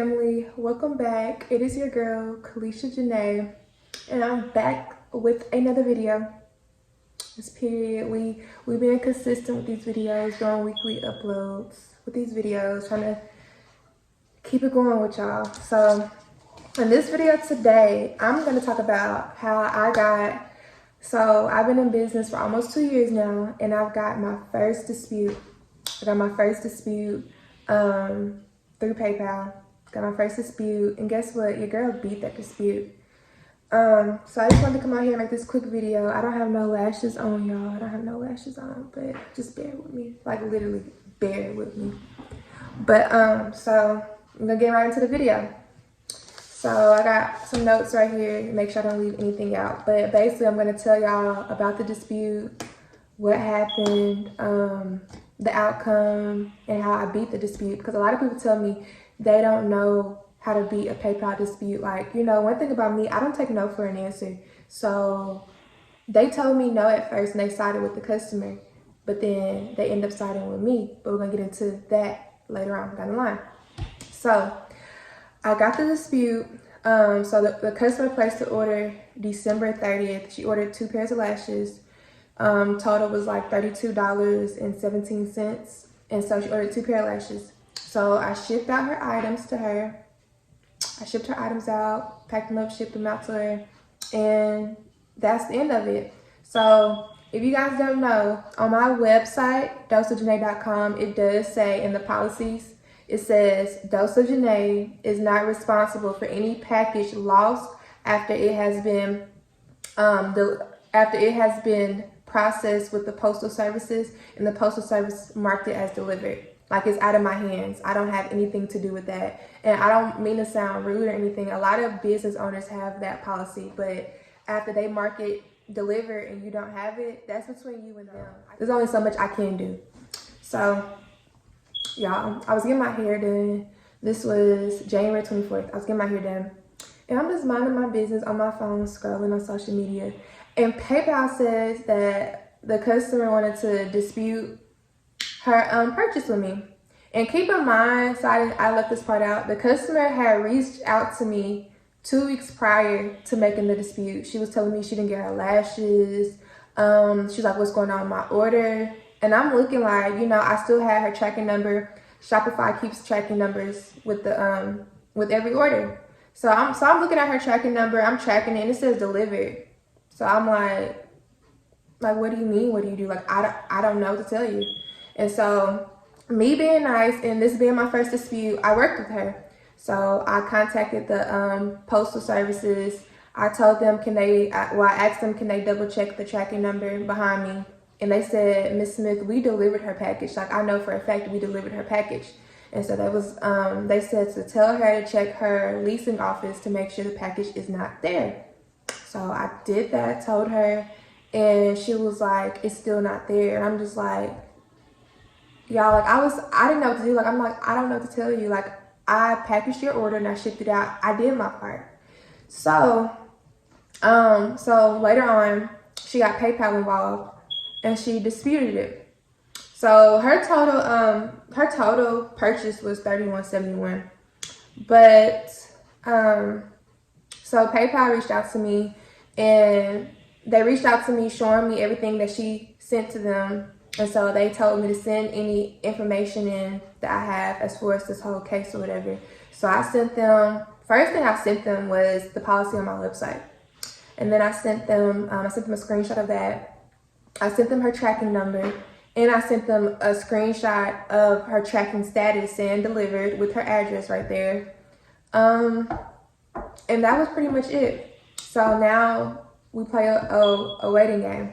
family, welcome back. It is your girl Kalisha Janae, and I'm back with another video. This period, we've been consistent with these videos, doing weekly uploads with these videos, trying to keep it going with y'all. So in this video today, I'm going to talk about how I've been in business for almost 2 years now, and I've got my first dispute. I got my first dispute through PayPal. Got my first dispute, and guess what? Your girl beat that dispute. So I just wanted to come out here and make this quick video. I don't have no lashes on, y'all. I don't have no lashes on, but just bear with me. Like, literally, bear with me. But, so I'm gonna get right into the video. So I got some notes right here to make sure I don't leave anything out. But basically, I'm gonna tell y'all about the dispute, what happened, the outcome, and how I beat the dispute. Because a lot of people tell me they don't know how to beat a PayPal dispute. Like, you know, one thing about me, I don't take no for an answer. So they told me no at first, and they sided with the customer, but then they end up siding with me. But we're gonna get into that later on down the line. So I got the dispute. So the customer placed the order December 30th. She ordered 2 pairs of lashes. Total was like $32.17. And so she ordered 2 pair of lashes. So I shipped out her items to her. I shipped her items out, packed them up, shipped them out to her. And that's the end of it. So if you guys don't know, on my website, doseofjanae.com, it does say in the policies, it says Dose of Janae is not responsible for any package lost after it has been processed with the postal services, and the postal service marked it as delivered. Like, it's out of my hands. I don't have anything to do with that. And I don't mean to sound rude or anything. A lot of business owners have that policy, but after they mark it delivered and you don't have it, that's between you and them. There's only so much I can do. So, y'all, I was getting my hair done. This was January 24th. I was getting my hair done. And I'm just minding my business on my phone, scrolling on social media. And PayPal says that the customer wanted to dispute her purchase with me. And keep in mind, so I left this part out, the customer had reached out to me 2 weeks prior to making the dispute. She was telling me she didn't get her lashes. She's like, what's going on with my order? And I'm looking like, you know, I still had her tracking number. Shopify keeps tracking numbers with the with every order. So I'm looking at her tracking number. I'm tracking it, and it says delivered. So I'm like, what do you mean? What do you do? Like, I don't know what to tell you. And so, me being nice and this being my first dispute, I worked with her. So I contacted the postal services. I told them, I asked them, can they double check the tracking number behind me? And they said, Miss Smith, we delivered her package. Like, I know for a fact we delivered her package. And so that was, they said to tell her to check her leasing office to make sure the package is not there. So I did that, told her, and she was like, it's still not there. And I'm just like, y'all, like, I didn't know what to do. Like, I'm like, I don't know what to tell you. Like, I packaged your order and I shipped it out. I did my part. So, so later on, she got PayPal involved and she disputed it. So her total purchase was $31.71. But, so PayPal reached out to me, and they reached out to me showing me everything that she sent to them. And so they told me to send any information in that I have as far as this whole case or whatever. So I sent them, first thing I sent them was the policy on my website. And then I sent them a screenshot of that. I sent them her tracking number, and I sent them a screenshot of her tracking status saying delivered with her address right there. And that was pretty much it. So now we play a waiting game.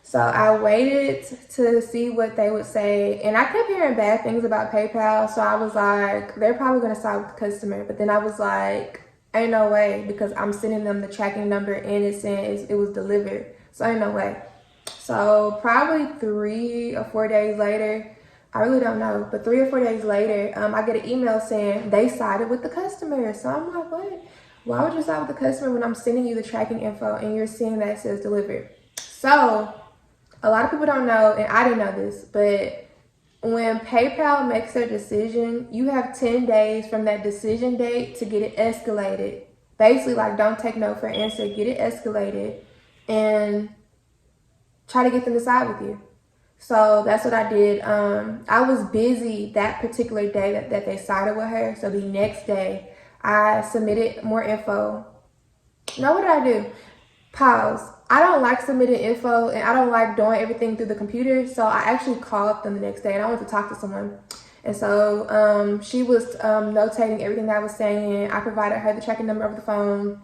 So I waited to see what they would say, and I kept hearing bad things about PayPal. So I was like, they're probably gonna side with the customer. But then I was like, ain't no way, because I'm sending them the tracking number and it's saying it was delivered. So ain't no way. So probably 3 or 4 days later, I really don't know, but 3 or 4 days later, I get an email saying they sided with the customer. So I'm like, what? Why would you side with the customer when I'm sending you the tracking info and you're seeing that it says delivered? So a lot of people don't know, and I didn't know this, but when PayPal makes their decision, you have 10 days from that decision date to get it escalated. Basically, like, don't take no for an answer, get it escalated, and try to get them to side with you. So that's what I did. I was busy that particular day that they sided with her. So the next day, I submitted more info. Now, what did I do? Pause. I don't like submitting info, and I don't like doing everything through the computer. So I actually called them the next day, and I wanted to talk to someone. And so she was notating everything that I was saying. I provided her the tracking number over the phone.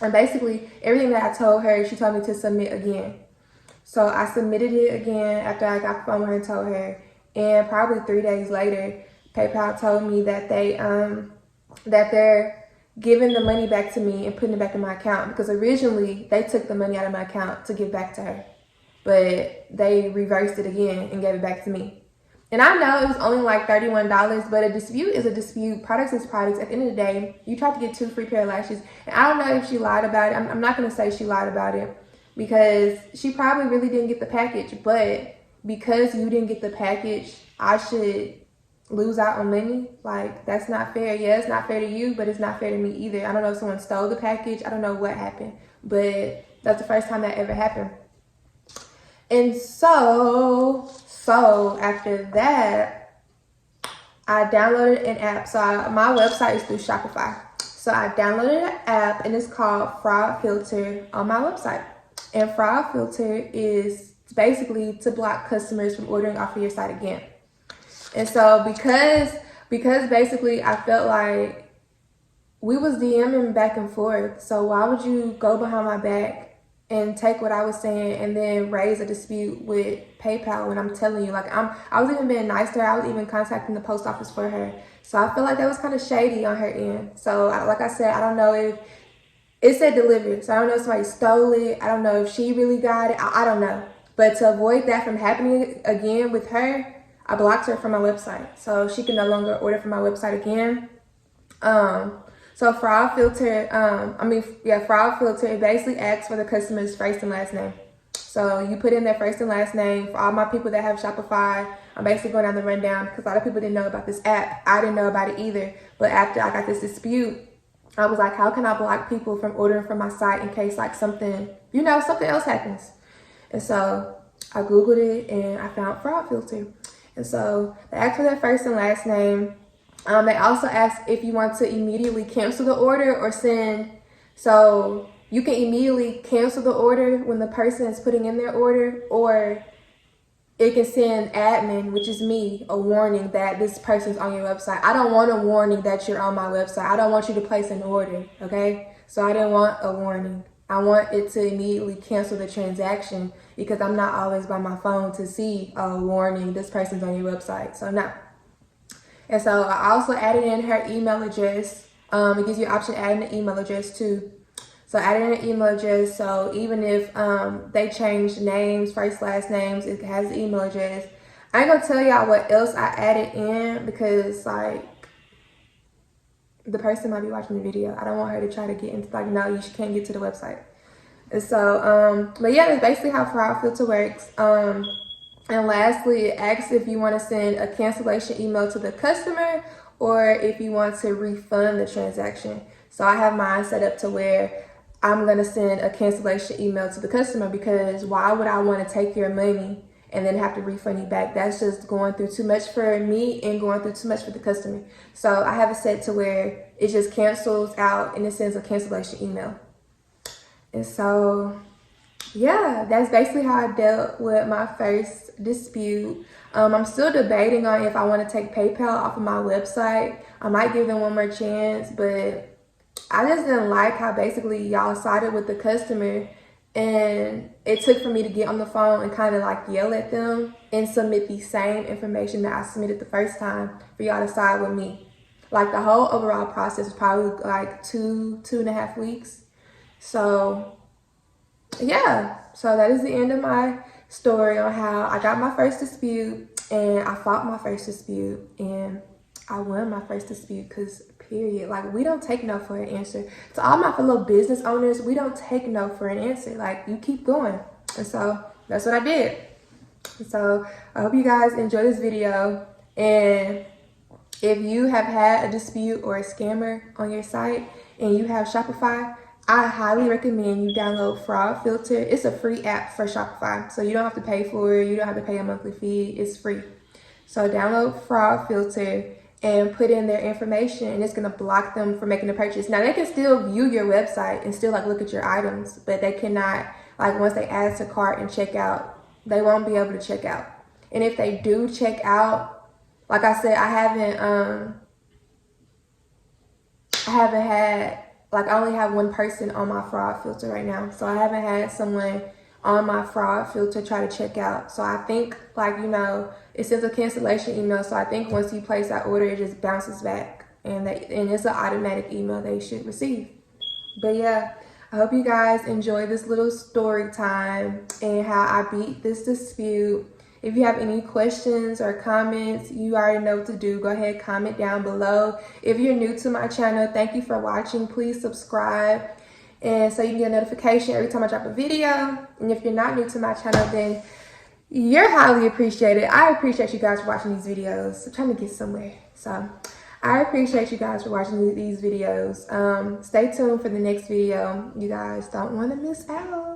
And basically, everything that I told her, she told me to submit again. So I submitted it again after I got the phone with her and told her. And probably 3 days later, PayPal told me that they're giving the money back to me and putting it back in my account, because originally they took the money out of my account to give back to her, but they reversed it again and gave it back to me. And I know it was only like $31, but a dispute is a dispute. Products is products. At the end of the day, you tried to get 2 free pair of lashes, and I don't know if she lied about it. I'm not going to say she lied about it, because she probably really didn't get the package. But because you didn't get the package, I should lose out on money? Like, that's not fair. Yeah, it's not fair to you, but it's not fair to me either. I don't know if someone stole the package. I don't know what happened, but that's the first time that ever happened. And so after that, I downloaded an app. So my website is through Shopify. So I downloaded an app, and it's called Fraud Filter on my website. And Fraud Filter is basically to block customers from ordering off of your site again. And so because basically I felt like we was DMing back and forth, so why would you go behind my back and take what I was saying and then raise a dispute with PayPal when I'm telling you, like, I was even being nice to her. I was even contacting the post office for her. So I feel like that was kind of shady on her end. So like I said, I don't know if it said delivered, so I don't know if somebody stole it. I don't know if she really got it. I don't know. But to avoid that from happening again with her, I blocked her from my website, so she can no longer order from my website again. So Fraud Filter, Fraud Filter, it basically asks for the customer's first and last name. So you put in their first and last name. For all my people that have Shopify, I'm basically going down the rundown because a lot of people didn't know about this app. I didn't know about it either. But after I got this dispute, I was like, how can I block people from ordering from my site in case like something else happens? And so I Googled it and I found Fraud Filter. And so they ask for their first and last name. They also ask if you want to immediately cancel the order or send. So you can immediately cancel the order when the person is putting in their order, or it can send admin, which is me, a warning that this person's on your website. I don't want a warning that you're on my website. I don't want you to place an order, okay? So I didn't want a warning. I want it to immediately cancel the transaction because I'm not always by my phone to see a warning, this person's on your website. So no. And so I also added in her email address. It gives you an option to add in an email address too. So I added in an email address. So even if they changed names, first, last names, it has an email address. I ain't gonna tell y'all what else I added in because like the person might be watching the video. I don't want her to try to get into like, no, you can't get to the website. And so, but yeah, that's basically how Fraud Filter works. And lastly, it asks if you want to send a cancellation email to the customer or if you want to refund the transaction. So I have mine set up to where I'm going to send a cancellation email to the customer because why would I want to take your money and then have to refund you back? That's just going through too much for me and going through too much for the customer. So I have it set to where it just cancels out and it sends a cancellation email. And so, yeah, that's basically how I dealt with my first dispute. I'm still debating on if I want to take PayPal off of my website. I might give them one more chance, but I just didn't like how basically y'all sided with the customer, and it took for me to get on the phone and kind of like yell at them and submit the same information that I submitted the first time for y'all to side with me. Like the whole overall process was probably like 2.5 weeks. So yeah, so that is the end of my story on how I got my first dispute and I fought my first dispute and I won my first dispute because period, like we don't take no for an answer. To all my fellow business owners, we don't take no for an answer. Like you keep going. And so that's what I did. So I hope you guys enjoy this video, and if you have had a dispute or a scammer on your site and you have Shopify, I highly recommend you download Fraud Filter. It's a free app for Shopify, so you don't have to pay for it. You don't have to pay a monthly fee. It's free. So download Fraud Filter and put in their information, and it's gonna block them from making a purchase. Now they can still view your website and still like look at your items, but they cannot, like once they add to cart and check out, they won't be able to check out. And if they do check out, like I said, I haven't had, like I only have one person on my fraud filter right now. So I haven't had someone on my fraud filter try to check out. So I think, like, you know, it sends a cancellation email. So I think once you place that order, it just bounces back, and it's an automatic email they should receive. But yeah, I hope you guys enjoy this little story time and how I beat this dispute. If you have any questions or comments, you already know what to do. Go ahead, comment down below. If you're new to my channel, thank you for watching. Please subscribe, and so you can get a notification every time I drop a video. And if you're not new to my channel, then you're highly appreciated. I appreciate you guys for watching these videos. I'm trying to get somewhere. So I appreciate you guys for watching these videos. Stay tuned for the next video. You guys don't want to miss out.